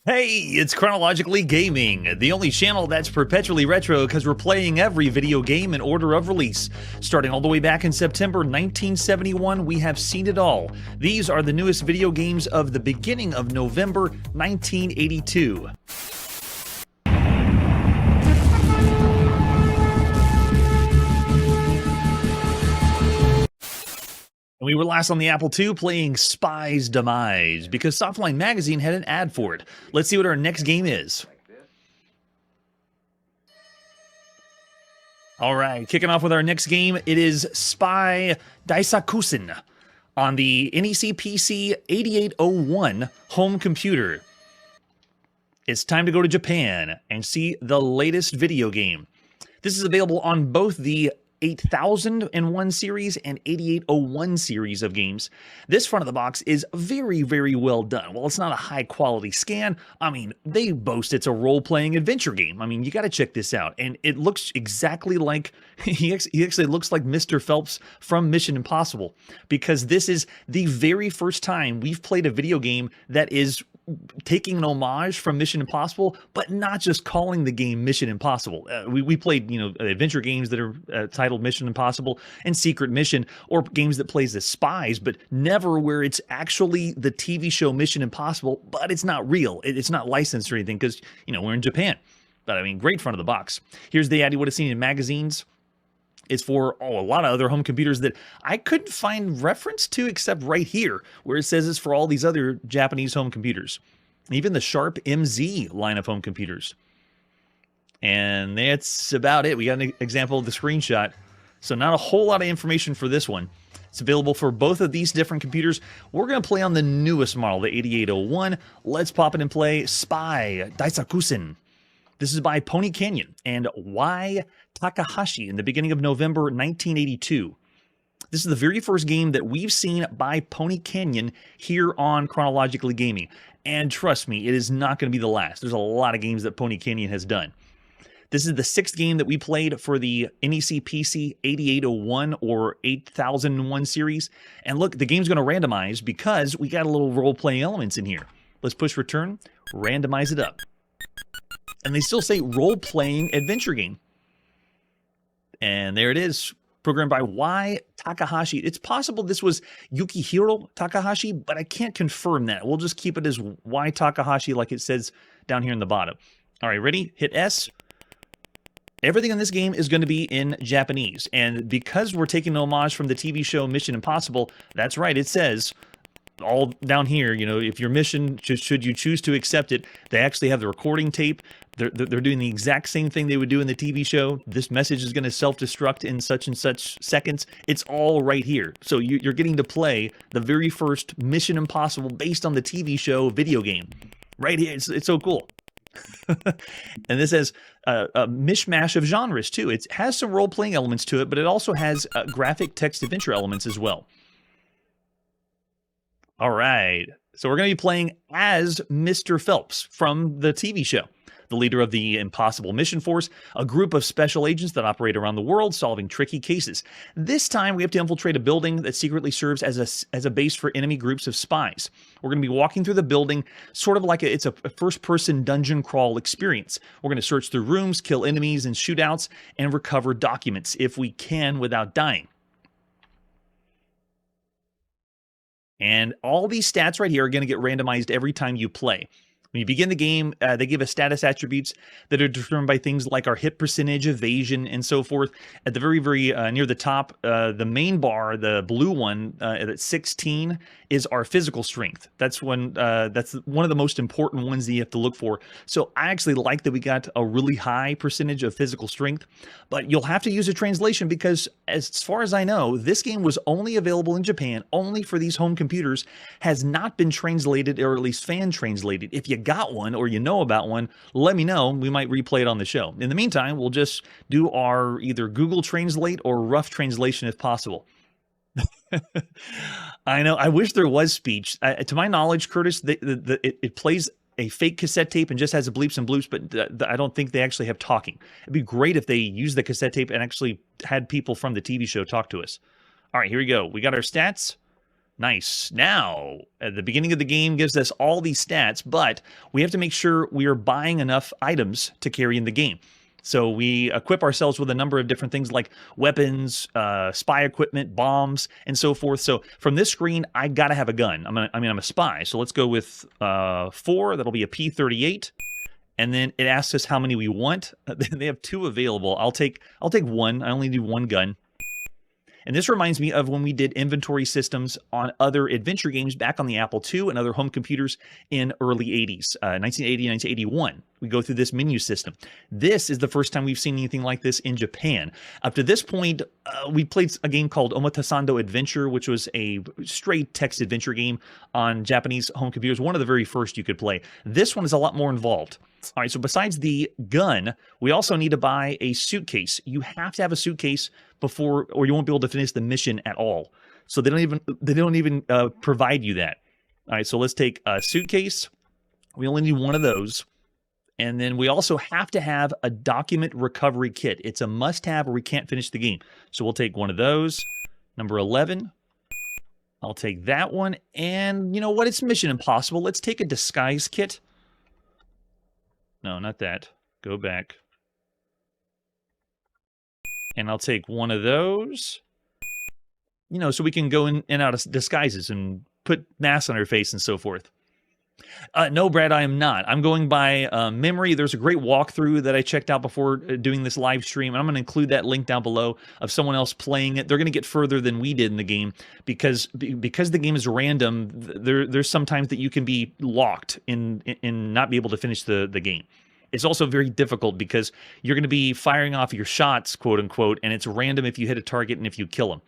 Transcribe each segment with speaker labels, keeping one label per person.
Speaker 1: Hey, it's Chronologically Gaming, the only channel that's perpetually retro because we're playing every video game in order of release. Starting all the way back in September 1971, we have seen it all. These are the newest video games of the beginning of November 1982. We were last on the Apple II playing Spy's Demise because Softline Magazine had an ad for it. Let's see what our next game is. All right, kicking off with our next game, it is Spy Daisakusen on the NEC PC-8801 home computer. It's time to go to Japan and see the latest video game. This is available on both the 8001 series and 8801 series of games. This front of the box is very, very well done. While it's not a high quality scan, I mean, they boast it's a role-playing adventure game. I mean, you got to check this out. And it looks exactly like, he actually looks like Mr. Phelps from Mission Impossible, because this is the very first time we've played a video game that is taking an homage from Mission Impossible, but not just calling the game Mission Impossible. We played, adventure games that are titled Mission Impossible and Secret Mission, or games that plays as spies, but never where it's actually the TV show Mission Impossible, but it's not real. It's not licensed or anything because, we're in Japan. But I mean, great front of the box. Here's the ad you would have seen in magazines. It's for a lot of other home computers that I couldn't find reference to except right here, where it says it's for all these other Japanese home computers. Even the Sharp MZ line of home computers. And that's about it. We got an example of the screenshot. So not a whole lot of information for this one. It's available for both of these different computers. We're going to play on the newest model, the 8801. Let's pop it and play Spy Daisakusen. This is by Pony Canyon and Y. Takahashi in the beginning of November 1982. This is the very first game that we've seen by Pony Canyon here on Chronologically Gaming. And trust me, it is not going to be the last. There's a lot of games that Pony Canyon has done. This is the sixth game that we played for the NEC PC-8801 or 8001 series. And look, the game's going to randomize because we got a little role-playing elements in here. Let's push return, randomize it up. And they still say role-playing adventure game. And there it is, programmed by Y. Takahashi. It's possible this was Yukihiro Takahashi, but I can't confirm that. We'll just keep it as Y. Takahashi like it says down here in the bottom. All right, ready? Hit S. Everything in this game is going to be in Japanese. And because we're taking an homage from the TV show Mission Impossible, that's right, it says all down here, if your mission, should you choose to accept it, they actually have the recording tape. They're doing the exact same thing they would do in the TV show. This message is going to self-destruct in such and such seconds. It's all right here. So you're getting to play the very first Mission Impossible based on the TV show video game. Right here. It's so cool. And this has a mishmash of genres, too. It has some role-playing elements to it, but it also has graphic text adventure elements as well. All right, so we're going to be playing as Mr. Phelps from the TV show, the leader of the Impossible Mission Force, a group of special agents that operate around the world solving tricky cases. This time, we have to infiltrate a building that secretly serves as a base for enemy groups of spies. We're going to be walking through the building, sort of like it's a first-person dungeon crawl experience. We're going to search through rooms, kill enemies in shootouts, and recover documents if we can without dying. And all these stats right here are going to get randomized every time you play. When you begin the game, they give us status attributes that are determined by things like our hit percentage, evasion, and so forth. At the very, very near the top, the main bar, the blue one at 16, is our physical strength. That's one of the most important ones that you have to look for. So I actually like that we got a really high percentage of physical strength, but you'll have to use a translation because as far as I know, this game was only available in Japan, only for these home computers, has not been translated or at least fan translated. If you got one or you know about one, let me know. We might replay it on the show. In the meantime, we'll just do our either Google Translate or rough translation if possible. I know. I wish there was speech. To my knowledge, Curtis, it plays a fake cassette tape and just has the bleeps and bloops, but I don't think they actually have talking. It'd be great if they used the cassette tape and actually had people from the TV show talk to us. All right, here we go. We got our stats. Nice. Now, at the beginning of the game gives us all these stats, but we have to make sure we are buying enough items to carry in the game. So we equip ourselves with a number of different things like weapons, spy equipment, bombs, and so forth. So from this screen, I gotta have a gun. I'm a spy. So let's go with 4. That'll be a P-38. And then it asks us how many we want. They have 2 available. I'll take 1. I only need 1 gun. And this reminds me of when we did inventory systems on other adventure games back on the Apple II and other home computers in early 80s, 1980, 1981. We go through this menu system. This is the first time we've seen anything like this in Japan. Up to this point, we played a game called Omotasando Adventure, which was a straight text adventure game on Japanese home computers. One of the very first you could play. This one is a lot more involved. All right, so besides the gun, we also need to buy a suitcase. You have to have a suitcase before, or you won't be able to finish the mission at all. So they don't even provide you that. All right, so let's take a suitcase. We only need 1 of those. And then we also have to have a document recovery kit. It's a must-have or we can't finish the game. So we'll take 1 of those. Number 11. I'll take that one. And you know what? It's Mission Impossible. Let's take a disguise kit. No, not that. Go back. And I'll take 1 of those. You know, so we can go in and out of disguises and put masks on our face and so forth. No, Brad, I am not. I'm going by memory. There's a great walkthrough that I checked out before doing this live stream. And I'm going to include that link down below of someone else playing it. They're going to get further than we did in the game because the game is random. There's sometimes that you can be locked in not be able to finish the game. It's also very difficult because you're going to be firing off your shots, quote unquote, and it's random if you hit a target and if you kill them.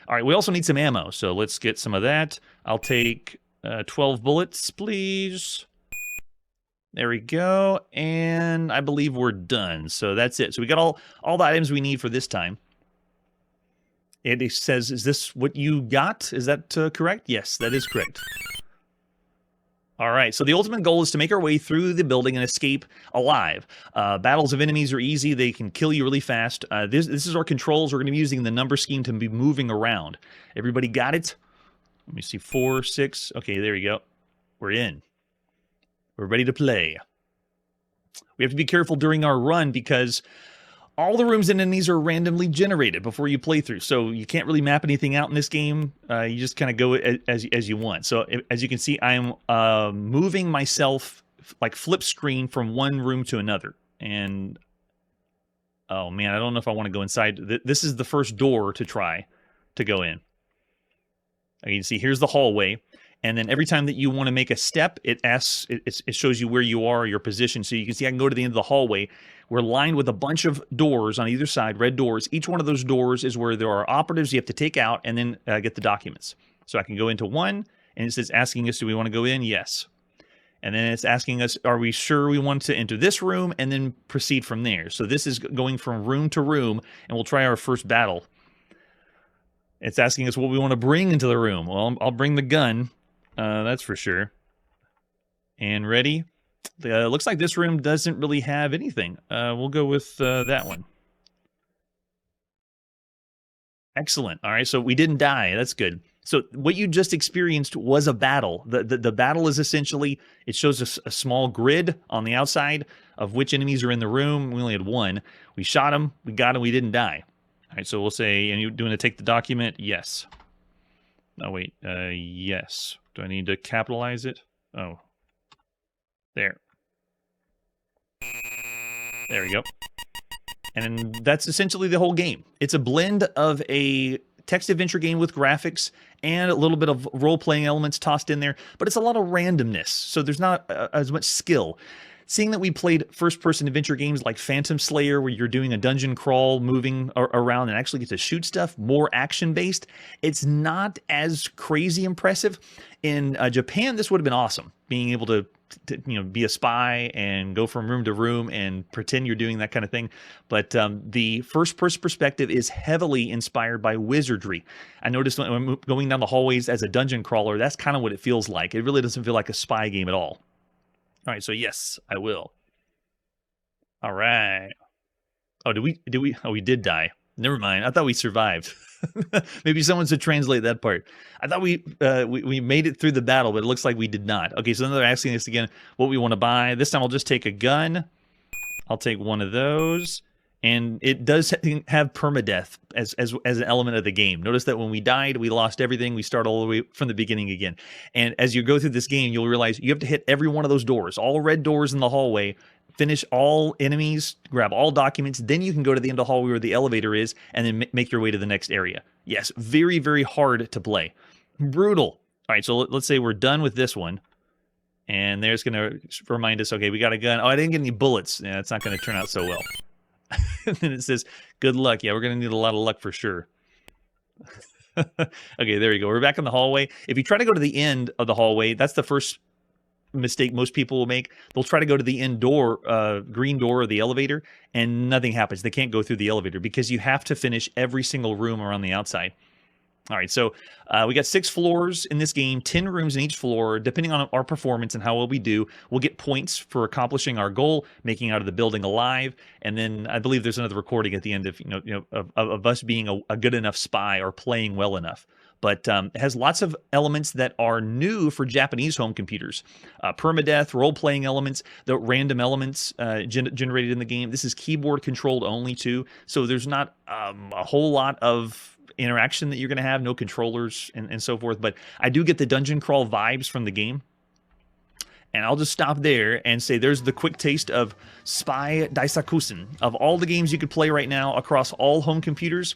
Speaker 1: All right, we also need some ammo, so let's get some of that. I'll take 12 bullets, please. There we go, and I believe we're done. So that's it. So we got all the items we need for this time. It says, is this what you got? Is that correct? Yes, that is correct. All right, so the ultimate goal is to make our way through the building and escape alive. Battles of enemies are easy. They can kill you really fast. This is our controls. We're going to be using the number scheme to be moving around. Everybody got it? Let me see, 4, 6. Okay, there we go. We're in. We're ready to play. We have to be careful during our run because all the rooms and enemies are randomly generated before you play through, so you can't really map anything out in this game. You just kind of go as you want. So as you can see, I'm moving myself like flip screen from one room to another. And oh man, I don't know if I want to go inside. This is the first door to try to go in. You can see here's the hallway. And then every time that you want to make a step, it asks, it shows you where you are, your position. So you can see I can go to the end of the hallway. We're lined with a bunch of doors on either side, red doors. Each one of those doors is where there are operatives you have to take out and then get the documents. So I can go into one, and it says asking us, do we want to go in? Yes. And then it's asking us, are we sure we want to enter this room? And then proceed from there. So this is going from room to room, and we'll try our first battle. It's asking us what we want to bring into the room. Well, I'll bring the gun. That's for sure. And ready? Looks like this room doesn't really have anything. We'll go with that one. Excellent. All right, so we didn't die. That's good. So what you just experienced was a battle. The battle is essentially, it shows us a small grid on the outside of which enemies are in the room. We only had one. We shot him. We got him. We didn't die. All right, so we'll say, and you doing to take the document? Yes. Oh, wait. Yes. Do I need to capitalize it? Oh. There. There we go. And that's essentially the whole game. It's a blend of a text adventure game with graphics and a little bit of role-playing elements tossed in there, but it's a lot of randomness, so there's not as much skill. Seeing that we played first-person adventure games like Phantom Slayer, where you're doing a dungeon crawl, moving around and actually get to shoot stuff, more action-based, it's not as crazy impressive. In Japan, this would have been awesome, being able to be a spy and go from room to room and pretend you're doing that kind of thing. But the first-person perspective is heavily inspired by wizardry. I noticed when I'm going down the hallways as a dungeon crawler, that's kind of what it feels like. It really doesn't feel like a spy game at all. All right, so yes, I will. All right. Oh, did we? Oh, we did die. Never mind. I thought we survived. Maybe someone should translate that part. I thought we made it through the battle, but it looks like we did not. Okay, so then they're asking us again what we want to buy. This time I'll just take a gun. I'll take one of those. And it does have permadeath as an element of the game. Notice that when we died, we lost everything. We start all the way from the beginning again. And as you go through this game, you'll realize you have to hit every one of those doors, all red doors in the hallway, finish all enemies, grab all documents, then you can go to the end of the hallway where the elevator is, and then make your way to the next area. Yes, very, very hard to play. Brutal. All right, so let's say we're done with this one. And there's going to remind us, okay, we got a gun. Oh, I didn't get any bullets. Yeah, it's not going to turn out so well. And then it says, good luck. Yeah, we're going to need a lot of luck for sure. Okay, there you go. We're back in the hallway. If you try to go to the end of the hallway, that's the first mistake most people will make. They'll try to go to the end door, green door of the elevator, and nothing happens. They can't go through the elevator because you have to finish every single room around the outside. All right, so we got 6 floors in this game, 10 rooms in each floor. Depending on our performance and how well we do, we'll get points for accomplishing our goal, making out of the building alive. And then I believe there's another recording at the end of us being a good enough spy or playing well enough. But it has lots of elements that are new for Japanese home computers. Permadeath, role-playing elements, the random elements generated in the game. This is keyboard-controlled only, too. So there's not a whole lot of interaction that you're going to have, no controllers and so forth. But I do get the dungeon crawl vibes from the game. And I'll just stop there and say there's the quick taste of Spy Daisakusen. Of all the games you could play right now across all home computers,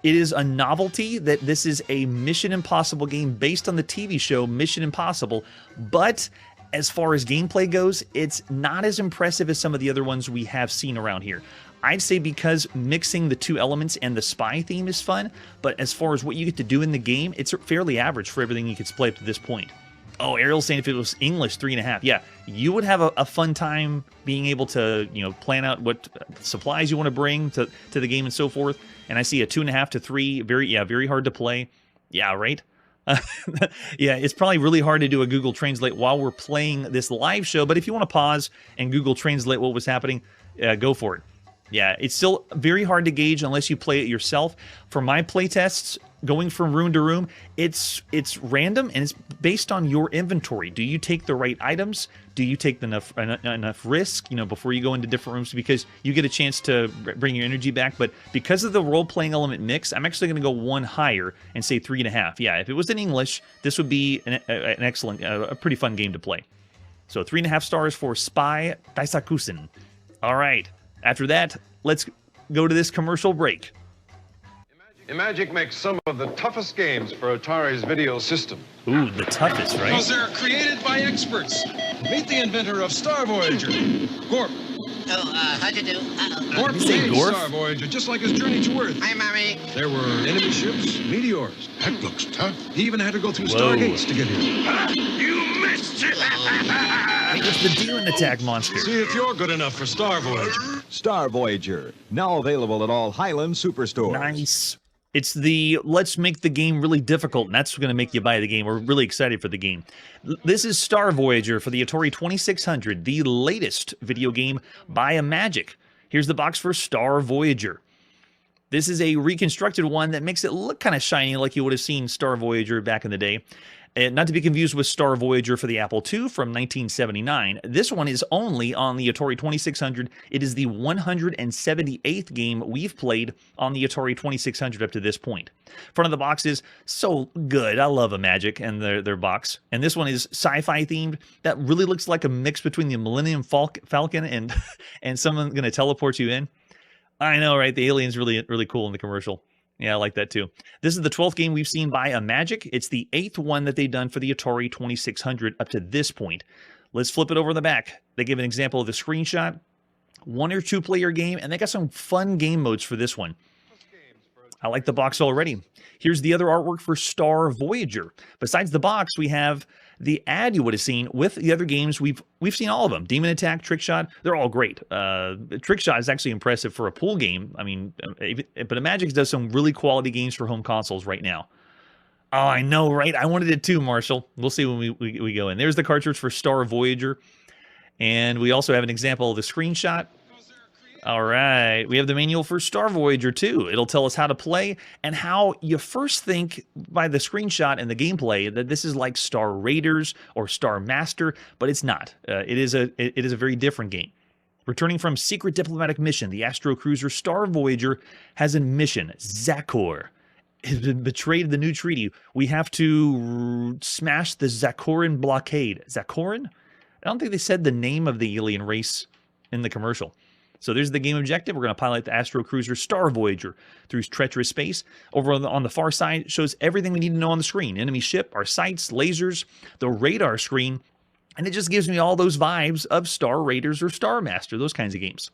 Speaker 1: it is a novelty that this is a Mission Impossible game based on the TV show Mission Impossible. But as far as gameplay goes, it's not as impressive as some of the other ones we have seen around here. I'd say because mixing the two elements and the spy theme is fun, but as far as what you get to do in the game, it's fairly average for everything you could play up to this point. Oh, Ariel's saying if it was English, 3.5. Yeah, you would have a fun time being able to, plan out what supplies you want to bring to the game and so forth. And I see a 2.5 to 3, very hard to play. Yeah, right? Yeah, it's probably really hard to do a Google Translate while we're playing this live show, but if you want to pause and Google Translate what was happening, go for it. Yeah, it's still very hard to gauge unless you play it yourself. For my playtests, going from room to room, it's random and it's based on your inventory. Do you take the right items? Do you take enough risk, before you go into different rooms? Because you get a chance to bring your energy back. But because of the role-playing element mix, I'm actually going to go one higher and say 3.5. Yeah, if it was in English, this would be an excellent, a pretty fun game to play. So 3.5 stars for Spy Daisakusen. All right. After that, let's go to this commercial break.
Speaker 2: Imagic makes some of the toughest games for Atari's video system.
Speaker 1: Ooh, the toughest, right?
Speaker 3: Because they're created by experts. Meet the inventor of Star Voyager, Gorp.
Speaker 4: Oh, how'd you do?
Speaker 3: Gorp
Speaker 1: say
Speaker 3: made
Speaker 1: Gorp?
Speaker 3: Star Voyager just like his journey to Earth.
Speaker 4: Hi, Mommy.
Speaker 3: There were enemy ships, meteors.
Speaker 2: That looks tough.
Speaker 3: He even had to go through
Speaker 1: Whoa.
Speaker 3: stargates to get here.
Speaker 2: You missed it!
Speaker 1: It's the demon attack monster.
Speaker 3: See if you're good enough for Star Voyager.
Speaker 5: Star Voyager, now available at all Highland superstores.
Speaker 1: Nice. It's the let's make the game really difficult, and that's going to make you buy the game. We're really excited for the game. This is Star Voyager for the Atari 2600, the latest video game by Imagic. Here's the box for Star Voyager. This is a reconstructed one that makes it look kind of shiny like you would have seen Star Voyager back in the day. And not to be confused with Star Voyager for the Apple II from 1979. This one is only on the Atari 2600. It is the 178th game we've played on the Atari 2600 up to this point. Front of the box is so good. I love Imagic and their box. And this one is sci-fi themed. That really looks like a mix between the Millennium Falcon and someone going to teleport you in. I know, right? The alien's really cool in the commercial. Yeah, I like that too. This is the 12th game we've seen by Imagic. It's the 8th one that they've done for the Atari 2600 up to this point. Let's flip it over the back. They give an example of the screenshot. 1 or 2 player game, and they got some fun game modes for this one. I like the box already. Here's the other artwork for Star Voyager. Besides the box, we have the ad you would have seen with the other games. We've seen all of them. Demon Attack, Trickshot, they're all great. Trickshot is actually impressive for a pool game. I mean, but Imagic does some really quality games for home consoles right now. Oh, I know, right? I wanted it too, Marshall. We'll see when we go in. There's the cartridge for Star Voyager. And we also have an example of the screenshot. All right, we have the manual for Star Voyager 2. It'll tell us how to play and how you first think by the screenshot and the gameplay that this is like Star Raiders or Star Master, but it's not. It is a very different game. Returning from secret diplomatic mission, the astro cruiser Star Voyager has a mission. Zakor has been betrayed the new treaty. We have to smash the Zakoran blockade. Zakoran? I don't think they said the name of the alien race in the commercial. So there's the game objective. We're going to pilot the astro cruiser Star Voyager through treacherous space. Over on the far side, it shows everything we need to know on the screen. Enemy ship, our sights, lasers, the radar screen, and it just gives me all those vibes of Star Raiders or Star Master, those kinds of games.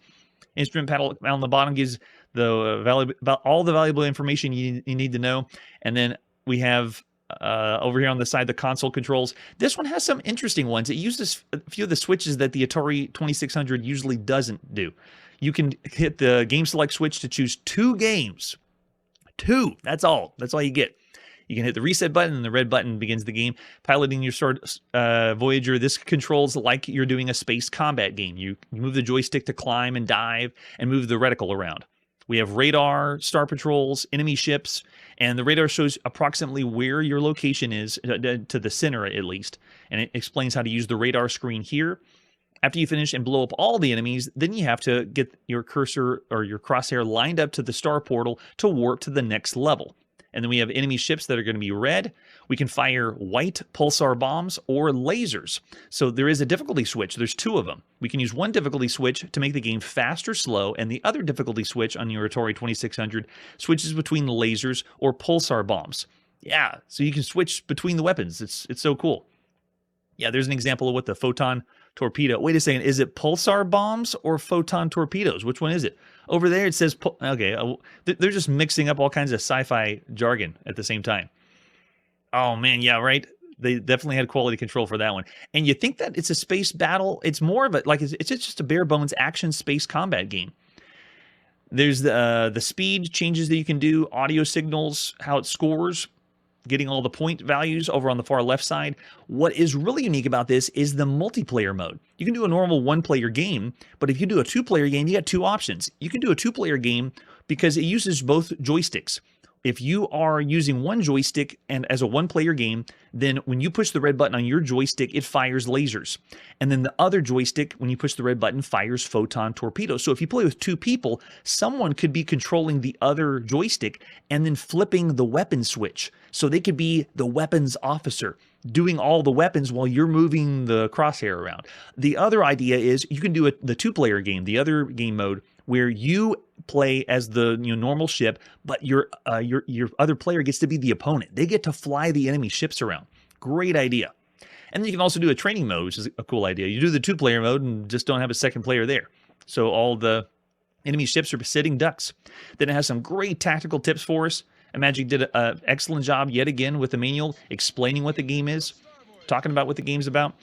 Speaker 1: Instrument panel on the bottom gives all the valuable information you need to know. And then we have over here on the side, the console controls. This one has some interesting ones. It uses a few of the switches that the Atari 2600 usually doesn't do. You can hit the game select switch to choose 2 games. 2, that's all. That's all you get. You can hit the reset button, and the red button begins the game. Piloting your Star Voyager, this controls like you're doing a space combat game. You move the joystick to climb and dive and move the reticle around. We have radar, star patrols, enemy ships, and the radar shows approximately where your location is, to the center at least, and it explains how to use the radar screen here. After you finish and blow up all the enemies, then you have to get your cursor or your crosshair lined up to the star portal to warp to the next level. And then we have enemy ships that are going to be red. We can fire white pulsar bombs or lasers. So there is a difficulty switch. There's 2 of them. We can use one difficulty switch to make the game fast or slow, and the other difficulty switch on your Atari 2600 switches between lasers or pulsar bombs. Yeah, so you can switch between the weapons. It's so cool. Yeah, there's an example of what the photon torpedo. Wait a second, is it pulsar bombs or photon torpedoes? Which one is it? Over there it says, okay, they're just mixing up all kinds of sci-fi jargon at the same time. Oh man, yeah, right? They definitely had quality control for that one. And you think that it's a space battle? It's more of a, like, it's just a bare bones action space combat game. There's the speed changes that you can do, audio signals, how it scores, getting all the point values over on the far left side. What is really unique about this is the multiplayer mode. You can do a normal 1-player game, but if you do a 2-player game, you got 2 options. You can do a 2-player game because it uses both joysticks. If you are using one joystick and as a 1-player game, then when you push the red button on your joystick, it fires lasers. And then the other joystick, when you push the red button, fires photon torpedoes. So if you play with 2 people, someone could be controlling the other joystick and then flipping the weapon switch. So they could be the weapons officer, doing all the weapons while you're moving the crosshair around. The other idea is you can do the 2-player game, the other game mode, where you play as the normal ship, but your other player gets to be the opponent. They get to fly the enemy ships around. Great idea. And then you can also do a training mode, which is a cool idea. You do the 2-player mode and just don't have a second player there. So all the enemy ships are sitting ducks. Then it has some great tactical tips for us. Imagic did an excellent job yet again with the manual, explaining what the game is, talking about what the game's about.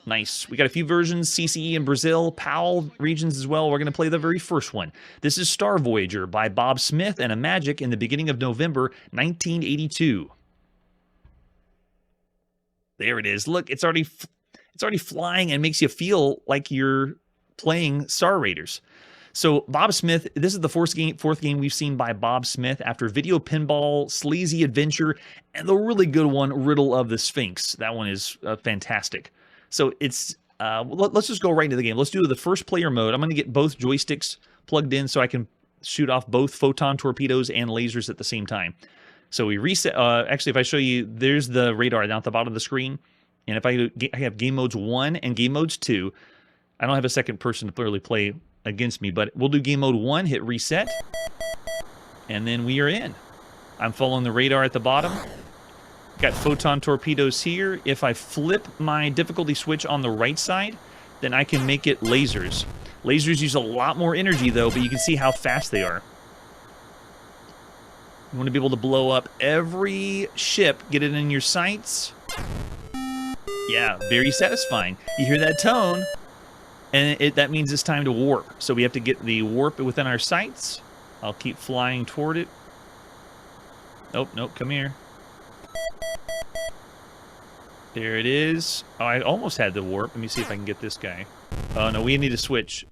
Speaker 1: Nice. We got a few versions, CCE in Brazil, PAL regions as well. We're going to play the very first one. This is Star Voyager by Bob Smith and Imagic in the beginning of November 1982. There it is. Look, it's already flying and makes you feel like you're playing Star Raiders. So Bob Smith, this is the fourth game we've seen by Bob Smith after Video Pinball, Sleazy Adventure, and the really good one, Riddle of the Sphinx. That one is fantastic. So it's let's just go right into the game. Let's do the first player mode. I'm going to get both joysticks plugged in so I can shoot off both photon torpedoes and lasers at the same time. So we reset. Actually, if I show you, there's the radar down at the bottom of the screen. And if I have game modes 1 and game modes 2, I don't have a second person to really play against me, but we'll do game mode 1, hit reset, and then we are in. I'm following the radar at the bottom. Got photon torpedoes here. If I flip my difficulty switch on the right side, then I can make it lasers. Lasers use a lot more energy though, but you can see how fast they are. You want to be able to blow up every ship, get it in your sights. Yeah, very satisfying. You hear that tone, and that means it's time to warp. So we have to get the warp within our sights. I'll keep flying toward it. Nope, come here. There it is. Oh, I almost had the warp. Let me see if I can get this guy. Oh, no, we need to switch.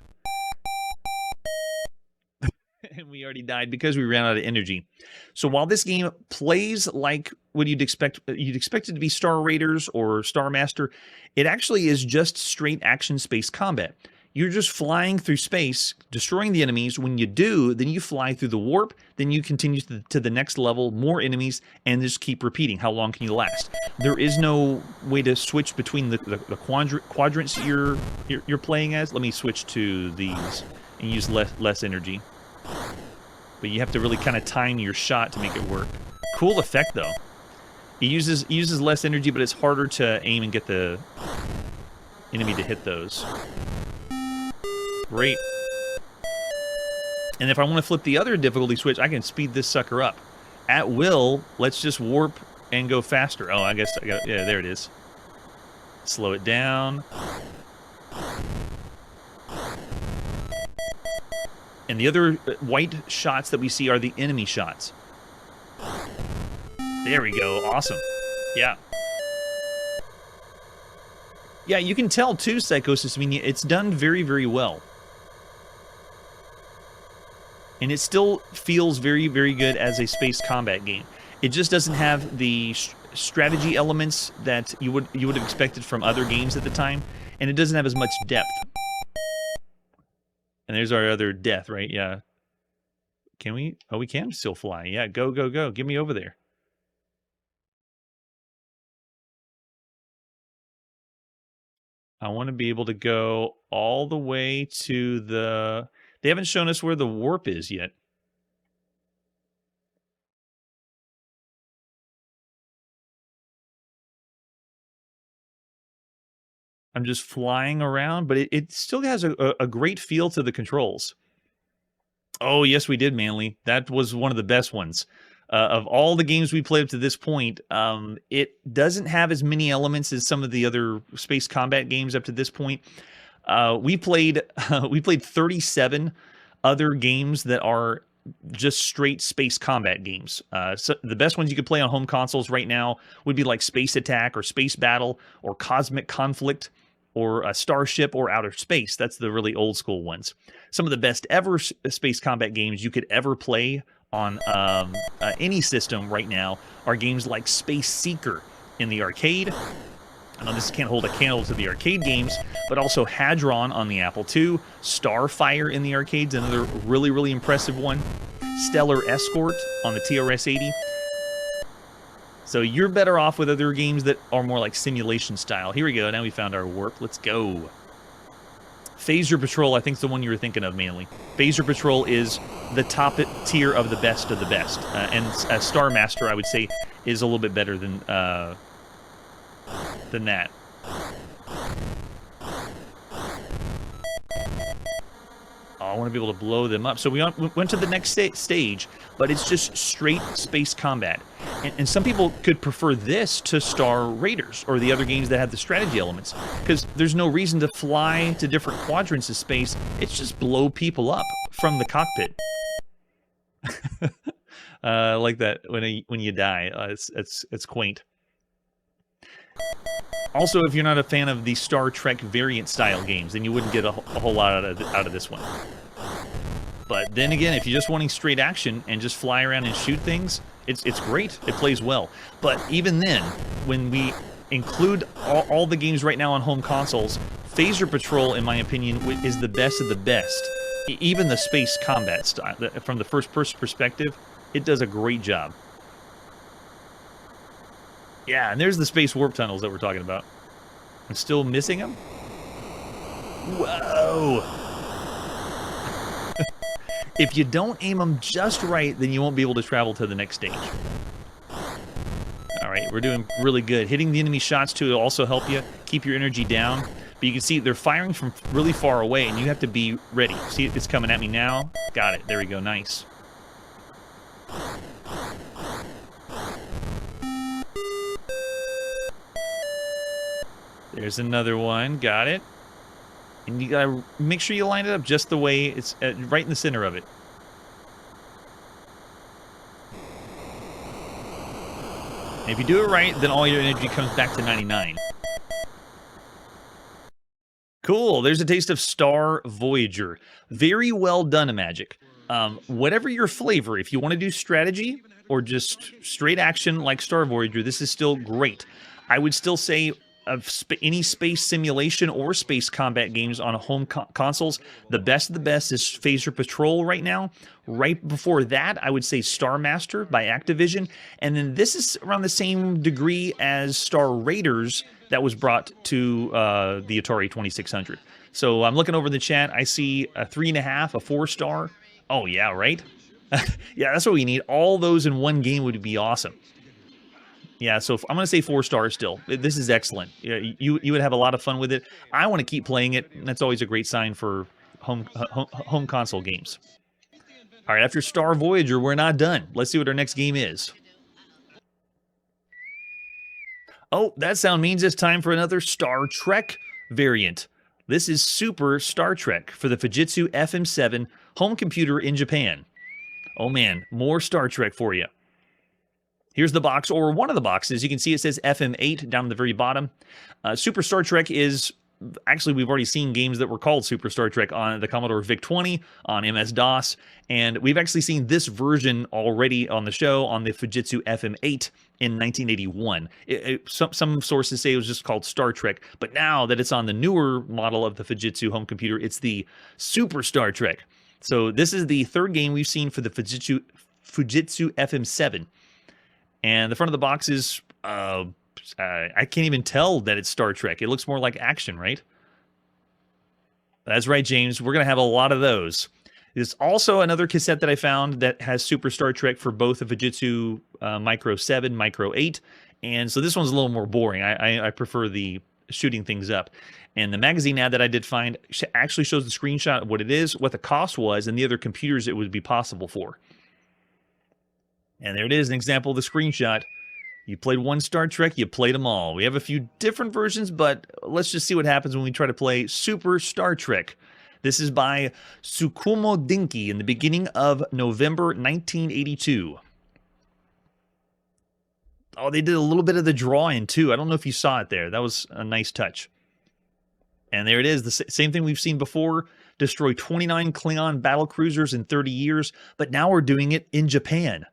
Speaker 1: And we already died because we ran out of energy. So while this game plays like what you'd expect it to be Star Raiders or Star Master, it actually is just straight action space combat. You're just flying through space, destroying the enemies. When you do, then you fly through the warp, then you continue to the next level, more enemies, and just keep repeating. How long can you last? There is no way to switch between the quadrants you're playing as. Let me switch to these and use less energy. But you have to really kind of time your shot to make it work. Cool effect, though. It uses less energy, but it's harder to aim and get the enemy to hit those. Great. And if I want to flip the other difficulty switch, I can speed this sucker up. At will, let's just warp and go faster. Oh, I guess I got, yeah, there it is. Slow it down. And the other white shots that we see are the enemy shots. There we go. Awesome. Yeah. Yeah, you can tell, too, Psychosis, it's done very, very well. And it still feels very, very good as a space combat game. It just doesn't have the strategy elements that you would have expected from other games at the time, and it doesn't have as much depth. And there's our other death, right? Yeah. Can we? Oh, we can still fly. Yeah, go, go, go. Get me over there. I want to be able to go all the way to the... They haven't shown us where the warp is yet. I'm just flying around, but it still has a great feel to the controls. Oh, yes, we did, Manly. That was one of the best ones. Of all the games we played up to this point, it doesn't have as many elements as some of the other space combat games up to this point. We played 37 other games that are just straight space combat games. So the best ones you could play on home consoles right now would be like Space Attack or Space Battle or Cosmic Conflict or Starship or Outer Space. That's the really old school ones. Some of the best ever space combat games you could ever play on any system right now are games like Space Seeker in the arcade. I know this can't hold a candle to the arcade games, but also Hadron on the Apple II, Starfire in the arcades, another really, really impressive one, Stellar Escort on the TRS-80. So you're better off with other games that are more like simulation style. Here we go, now we found our warp. Let's go. Phaser Patrol, I think, is the one you were thinking of, mainly. Phaser Patrol is the top tier of the best of the best. And Star Master, I would say, is a little bit better than that. Oh, I want to be able to blow them up. So we went to the next stage, but it's just straight space combat. And some people could prefer this to Star Raiders or the other games that have the strategy elements, because there's no reason to fly to different quadrants of space. It's just blow people up from the cockpit. I like that when you die. It's quaint. Also, if you're not a fan of the Star Trek variant style games, then you wouldn't get a whole lot out of this one. But then again, if you're just wanting straight action and just fly around and shoot things, it's great. It plays well. But even then, when we include all the games right now on home consoles, Phaser Patrol, in my opinion, is the best of the best. Even the space combat style, from the first-person perspective, it does a great job. Yeah, and there's the space warp tunnels that we're talking about. I'm still missing them? Whoa! If you don't aim them just right, then you won't be able to travel to the next stage. Alright, we're doing really good. Hitting the enemy shots, too, will also help you keep your energy down. But you can see they're firing from really far away, and you have to be ready. See, it's coming at me now. Got it. There we go. Nice. There's another one. Got it. And you gotta make sure you line it up just the way it's right in the center of it. And if you do it right, then all your energy comes back to 99. Cool. There's a taste of Star Voyager. Very well done, Imagic. Whatever your flavor, if you want to do strategy or just straight action like Star Voyager, this is still great. I would still say of any space simulation or space combat games on home consoles, the best of the best is Phaser Patrol right now. Right before that, I would say Star Master by Activision. And then this is around the same degree as Star Raiders that was brought to the Atari 2600. So I'm looking over the chat. I see a 3.5, a 4-star. Oh, yeah, right? Yeah, that's what we need. All those in one game would be awesome. Yeah, so I'm going to say 4 stars still. This is excellent. You would have a lot of fun with it. I want to keep playing it, and that's always a great sign for home console games. All right, after Star Voyager, we're not done. Let's see what our next game is. Oh, that sound means it's time for another Star Trek variant. This is Super Star Trek for the Fujitsu FM7 home computer in Japan. Oh man, more Star Trek for you. Here's the box, or one of the boxes. You can see it says FM8 down at the very bottom. Super Star Trek is... Actually, we've already seen games that were called Super Star Trek on the Commodore VIC-20, on MS-DOS, and we've actually seen this version already on the show on the Fujitsu FM8 in 1981. Some sources say it was just called Star Trek, but now that it's on the newer model of the Fujitsu home computer, it's the Super Star Trek. So this is the third game we've seen for the Fujitsu FM7. And the front of the box is... I can't even tell that it's Star Trek. It looks more like action, right? That's right, James. We're going to have a lot of those. There's also another cassette that I found that has Super Star Trek for both the Fujitsu Micro 7, Micro 8. And so this one's a little more boring. I prefer the shooting things up. And the magazine ad that I did find actually shows the screenshot of what it is, what the cost was, and the other computers it would be possible for. And there it is, an example of the screenshot. You played one Star Trek, you played them all. We have a few different versions, but let's just see what happens when we try to play Super Star Trek. This is by Tsukumo Dinki in the beginning of November 1982. Oh, they did a little bit of the draw-in, too. I don't know if you saw it there. That was a nice touch. And there it is, the same thing we've seen before. Destroy 29 Klingon battlecruisers in 30 years, but now we're doing it in Japan.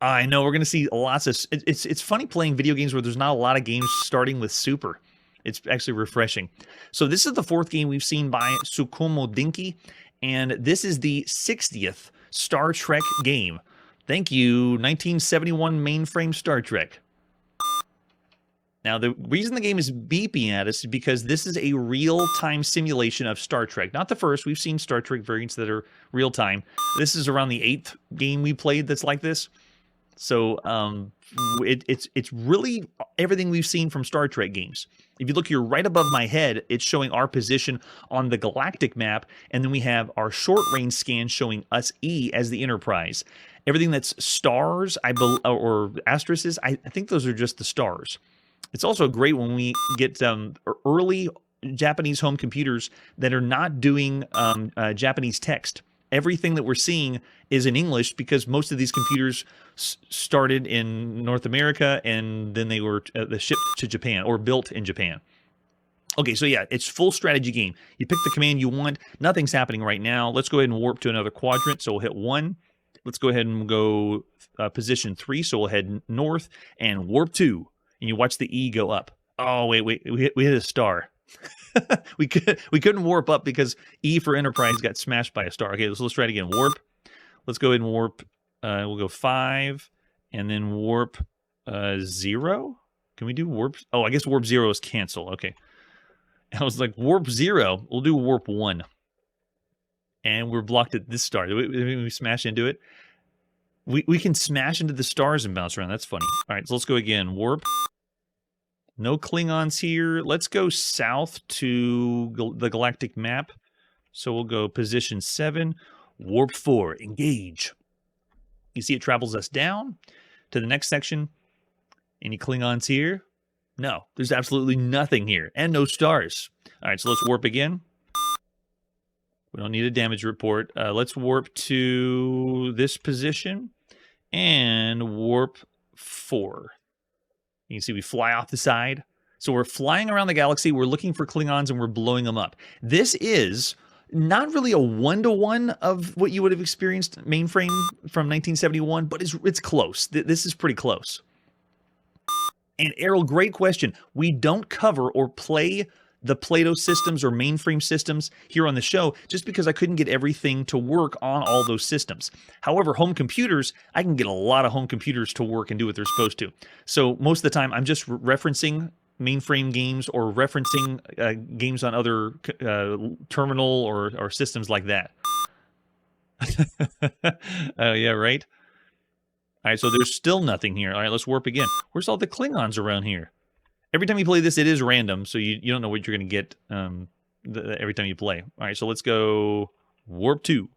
Speaker 1: I know, we're going to see lots of... It's funny playing video games where there's not a lot of games starting with Super. It's actually refreshing. So this is the fourth game we've seen by Tsukumo Dinki, and this is the 60th Star Trek game. Thank you, 1971 mainframe Star Trek. Now, the reason the game is beeping at us is because this is a real-time simulation of Star Trek. Not the first. We've seen Star Trek variants that are real-time. This is around the 8th game we played that's like this. So it's really everything we've seen from Star Trek games. If you look here right above my head, it's showing our position on the galactic map, and then we have our short-range scan showing us E as the Enterprise. Everything that's stars, or asterisks, I think those are just the stars. It's also great when we get early Japanese home computers that are not doing Japanese text. Everything that we're seeing is in English because most of these computers started in North America and then they were shipped to Japan or built in Japan. Okay, so yeah, it's full strategy game. You pick the command you want. Nothing's happening right now. Let's go ahead and warp to another quadrant. So we'll hit 1. Let's go ahead and go position 3. So we'll head north and warp 2. And you watch the E go up. Oh, wait, we hit a star. we couldn't warp up because E for Enterprise got smashed by a star. Okay, so let's try it again. Warp. Let's go ahead and warp. We'll go 5 and then warp 0. Can we do warp? Oh, I guess warp 0 is cancel. Okay. I was like, warp 0. We'll do warp 1. And we're blocked at this star. Did we smash into it? We can smash into the stars and bounce around. That's funny. All right, so let's go again. Warp. No Klingons here. Let's go south to the galactic map. So we'll go position 7, warp 4, engage. You see it travels us down to the next section. Any Klingons here? No, there's absolutely nothing here. And no stars. All right, so let's warp again. We don't need a damage report. Let's warp to this position and warp 4. You can see we fly off the side. So we're flying around the galaxy. We're looking for Klingons and we're blowing them up. This is Not really a one-to-one of what you would have experienced mainframe from 1971, but it's close. This is pretty close. And Errol, great question. We don't cover or play the Plato systems or mainframe systems here on the show just because I couldn't get everything to work on all those systems. However, home computers, I can get a lot of home computers to work and do what they're supposed to. So most of the time, I'm just referencing mainframe games or referencing games on other terminal or systems like that. Oh, yeah, right? All right, so there's still nothing here. All right, let's warp again. Where's all the Klingons around here? Every time you play this, it is random, so you don't know what you're going to get every time you play. All right, so let's go warp 2.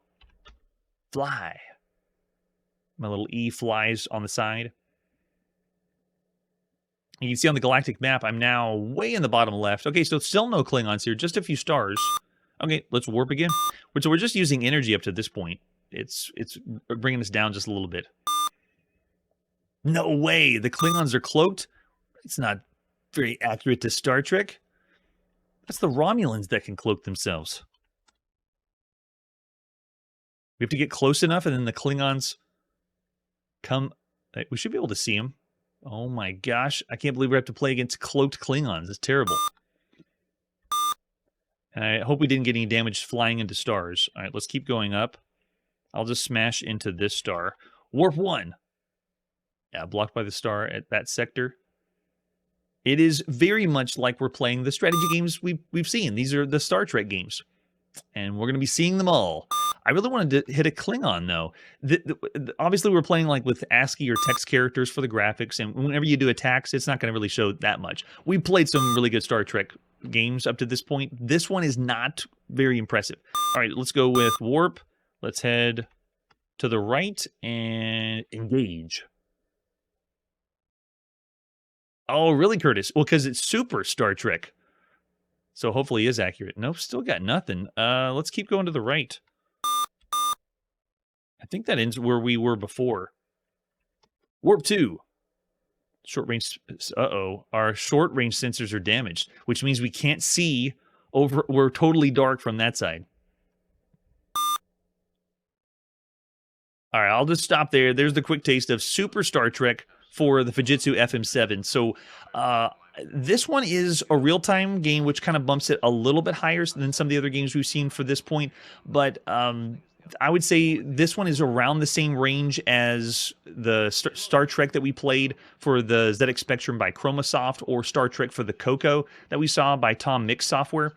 Speaker 1: Fly. My little E flies on the side. You can see on the galactic map, I'm now way in the bottom left. Okay, so still no Klingons here, just a few stars. Okay, let's warp again. So we're just using energy up to this point. It's bringing us down just a little bit. No way, the Klingons are cloaked? It's not very accurate to Star Trek. That's the Romulans that can cloak themselves. We have to get close enough, and then the Klingons come. We should be able to see them. Oh my gosh, I can't believe we have to play against cloaked Klingons. It's terrible. And I hope we didn't get any damage flying into stars. All right, let's keep going up. I'll just smash into this star. Warp 1. Yeah, blocked by the star at that sector. It is very much like we're playing the strategy games we've seen. These are the Star Trek games. And we're going to be seeing them all. I really wanted to hit a Klingon, though. Obviously, we're playing like with ASCII or text characters for the graphics, and whenever you do attacks, it's not going to really show that much. We played some really good Star Trek games up to this point. This one is not very impressive. All right, let's go with warp. Let's head to the right and engage. Oh, really, Curtis? Well, because it's super Star Trek. So hopefully it is accurate. Nope, still got nothing. Let's keep going to the right. I think that ends where we were before. Warp 2. Short range. Uh-oh. Our short range sensors are damaged, which means we can't see over. We're totally dark from that side. All right, I'll just stop there. There's the quick taste of Super Star Trek for the Fujitsu FM7. So this one is a real-time game, which kind of bumps it a little bit higher than some of the other games we've seen for this point. But I would say this one is around the same range as the Star Trek that we played for the ZX Spectrum by Chromasoft, or Star Trek for the Coco that we saw by Tom Mix Software.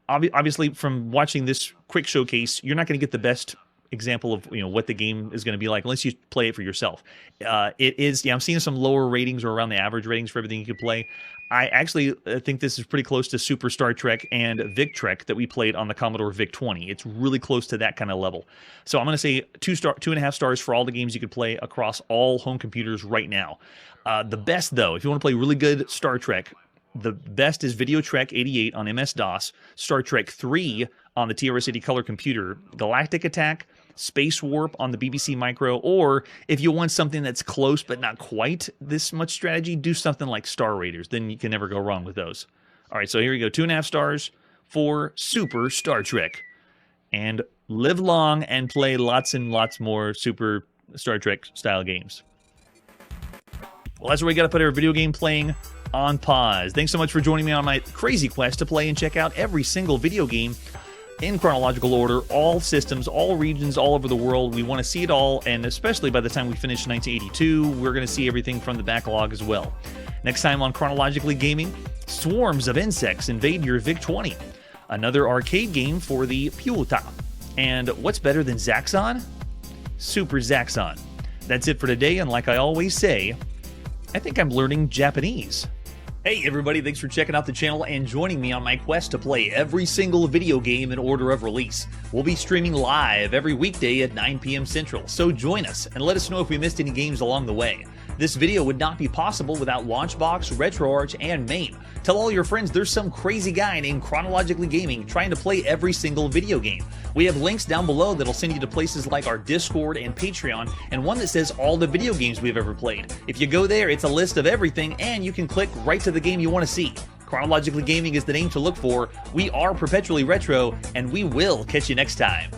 Speaker 1: Obviously, from watching this quick showcase, you're not going to get the best example of what the game is going to be like unless you play it for yourself. It is, I'm seeing some lower ratings or around the average ratings for everything you could play. I actually think this is pretty close to Super Star Trek and Vic-Trek that we played on the Commodore VIC-20. It's really close to that kind of level. So I'm going to say 2.5 stars for all the games you could play across all home computers right now. The best, though, if you want to play really good Star Trek, the best is Videotrek 88 on MS-DOS, Star Trek 3 on the TRS-80 color computer, Galactic Attack, Space Warp on the BBC Micro, or if you want something that's close but not quite this much strategy, do something like Star Raiders. Then you can never go wrong with those. All right, so here we go. 2.5 stars for Super Star Trek. And live long and play lots and lots more Super Star Trek style games. Well, that's where we got to put our video game playing on pause. Thanks so much for joining me on my crazy quest to play and check out every single video game in chronological order, all systems, all regions, all over the world. We want to see it all, and especially by the time we finish 1982, we're going to see everything from the backlog as well. Next time on Chronologically Gaming, swarms of insects invade your VIC-20, another arcade game for the Puta, and what's better than Zaxxon? Super Zaxxon. That's it for today, and like I always say, I think I'm learning Japanese. Hey everybody, thanks for checking out the channel and joining me on my quest to play every single video game in order of release. We'll be streaming live every weekday at 9 p.m. Central, so join us and let us know if we missed any games along the way. This video would not be possible without Launchbox, RetroArch, and MAME. Tell all your friends there's some crazy guy named Chronologically Gaming trying to play every single video game. We have links down below that'll send you to places like our Discord and Patreon, and one that says all the video games we've ever played. If you go there, it's a list of everything, and you can click right to the game you want to see. Chronologically Gaming is the name to look for. We are perpetually retro, and we will catch you next time.